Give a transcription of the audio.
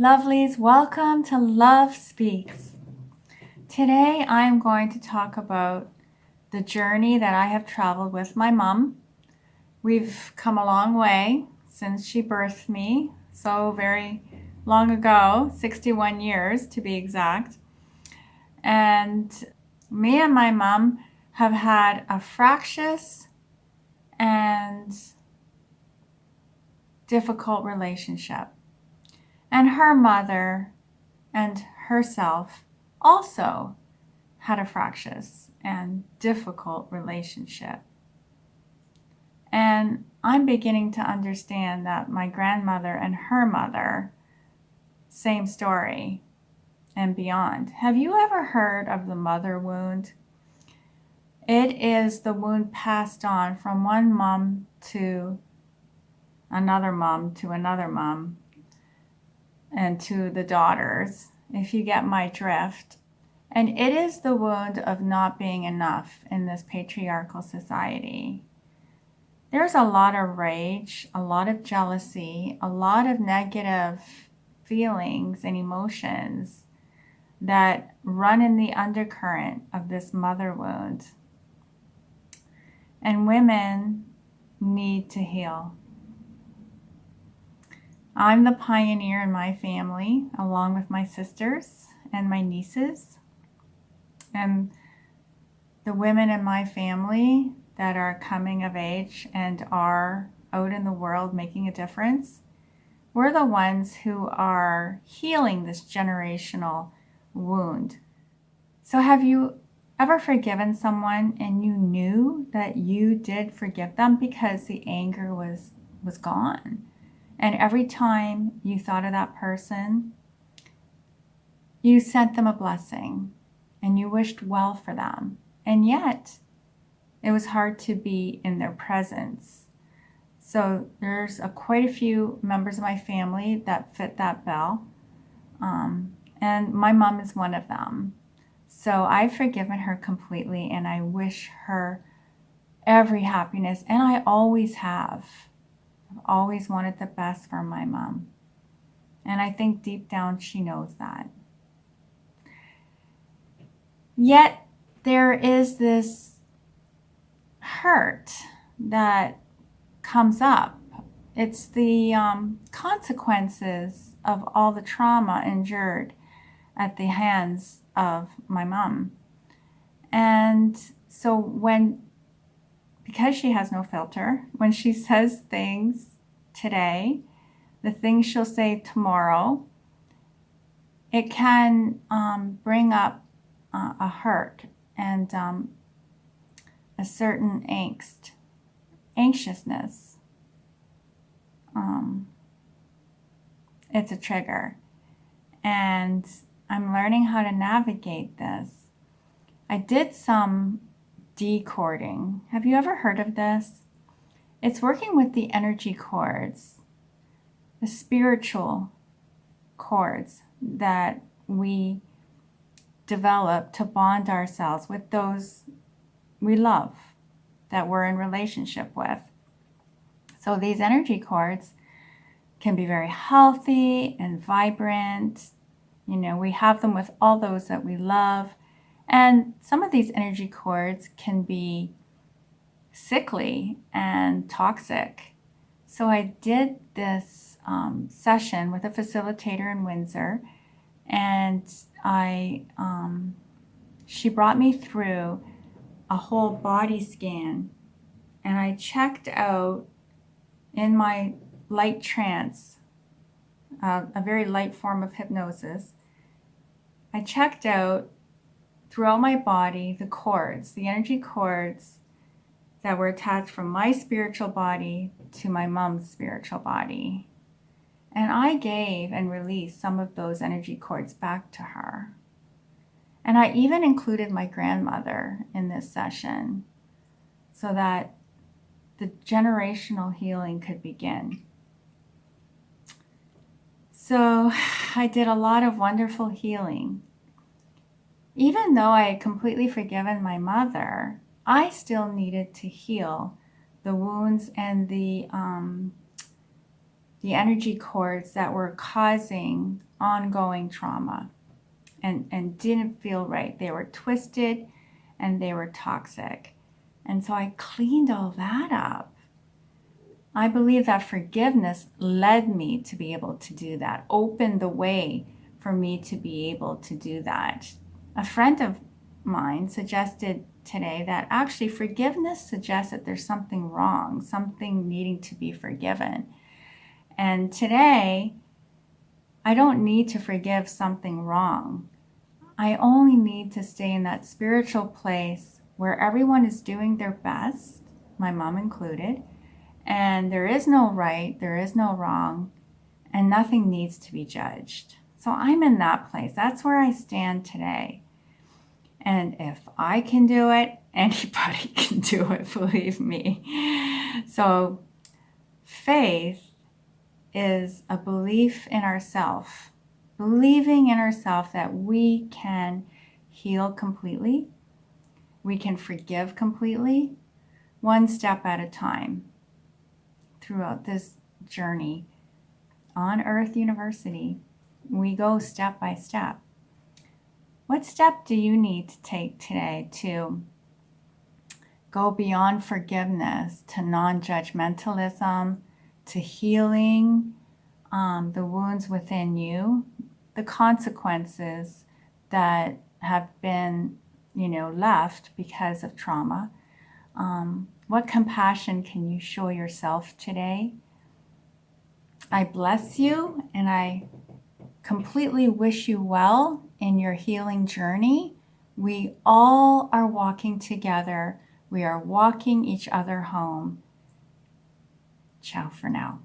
Lovelies, welcome to Love Speaks. Today I'm going to talk about the journey that I have traveled with my mom. We've come a long way since she birthed me, so very long ago, 61 years to be exact. And me and my mom have had a fractious and difficult relationship. And her mother and herself also had a fractious and difficult relationship. And I'm beginning to understand that my grandmother and her mother, same story and beyond. Have you ever heard of the mother wound? It is the wound passed on from one mom to another mom to another mom and to the daughters, if you get my drift. And it is the wound of not being enough in this patriarchal society. There's a lot of rage, a lot of jealousy, a lot of negative feelings and emotions that run in the undercurrent of this mother wound. And women need to heal. I'm the pioneer in my family, along with my sisters and my nieces. And the women in my family that are coming of age and are out in the world making a difference, we're the ones who are healing this generational wound. So have you ever forgiven someone and you knew that you did forgive them because the anger was gone? And every time you thought of that person, you sent them a blessing and you wished well for them. And yet, it was hard to be in their presence. So there's quite a few members of my family that fit that bill. And my mom is one of them. So I've forgiven her completely and I wish her every happiness. And I always have. I've always wanted the best for my mom. And I think deep down she knows that. Yet there is this hurt that comes up. It's the consequences of all the trauma endured at the hands of my mom. And so because she has no filter, when she says things today, the things she'll say tomorrow, it can bring up a hurt and a certain anxiousness. It's a trigger. And I'm learning how to navigate this. I did some decording. Have you ever heard of this? It's working with the energy cords, the spiritual cords that we develop to bond ourselves with those we love, that we're in relationship with. So these energy cords can be very healthy and vibrant. You know, we have them with all those that we love. And some of these energy cords can be sickly and toxic. So I did this session with a facilitator in Windsor, and she brought me through a whole body scan, and I checked out in my light trance, a very light form of hypnosis. I checked out throughout my body the cords, the energy cords that were attached from my spiritual body to my mom's spiritual body. And I gave and released some of those energy cords back to her. And I even included my grandmother in this session so that the generational healing could begin. So I did a lot of wonderful healing. Even though I had completely forgiven my mother, I still needed to heal the wounds and the the energy cords that were causing ongoing trauma and didn't feel right. They were twisted and they were toxic. And so I cleaned all that up. I believe that forgiveness led me to be able to do that, opened the way for me to be able to do that. A friend of mine suggested today that actually forgiveness suggests that there's something wrong, something needing to be forgiven. And today, I don't need to forgive something wrong. I only need to stay in that spiritual place where everyone is doing their best, my mom included, and there is no right, there is no wrong, and nothing needs to be judged. So I'm in that place. That's where I stand today. And if I can do it, anybody can do it, believe me. So faith is a belief in ourselves, believing in ourselves that we can heal completely, we can forgive completely, one step at a time throughout this journey on Earth University. We go step by step. What step do you need to take today to go beyond forgiveness to non-judgmentalism, to healing the wounds within you, the consequences that have been, left because of trauma? What compassion can you show yourself today? I bless you and I completely wish you well in your healing journey. We all are walking together. We are walking each other home. Ciao for now.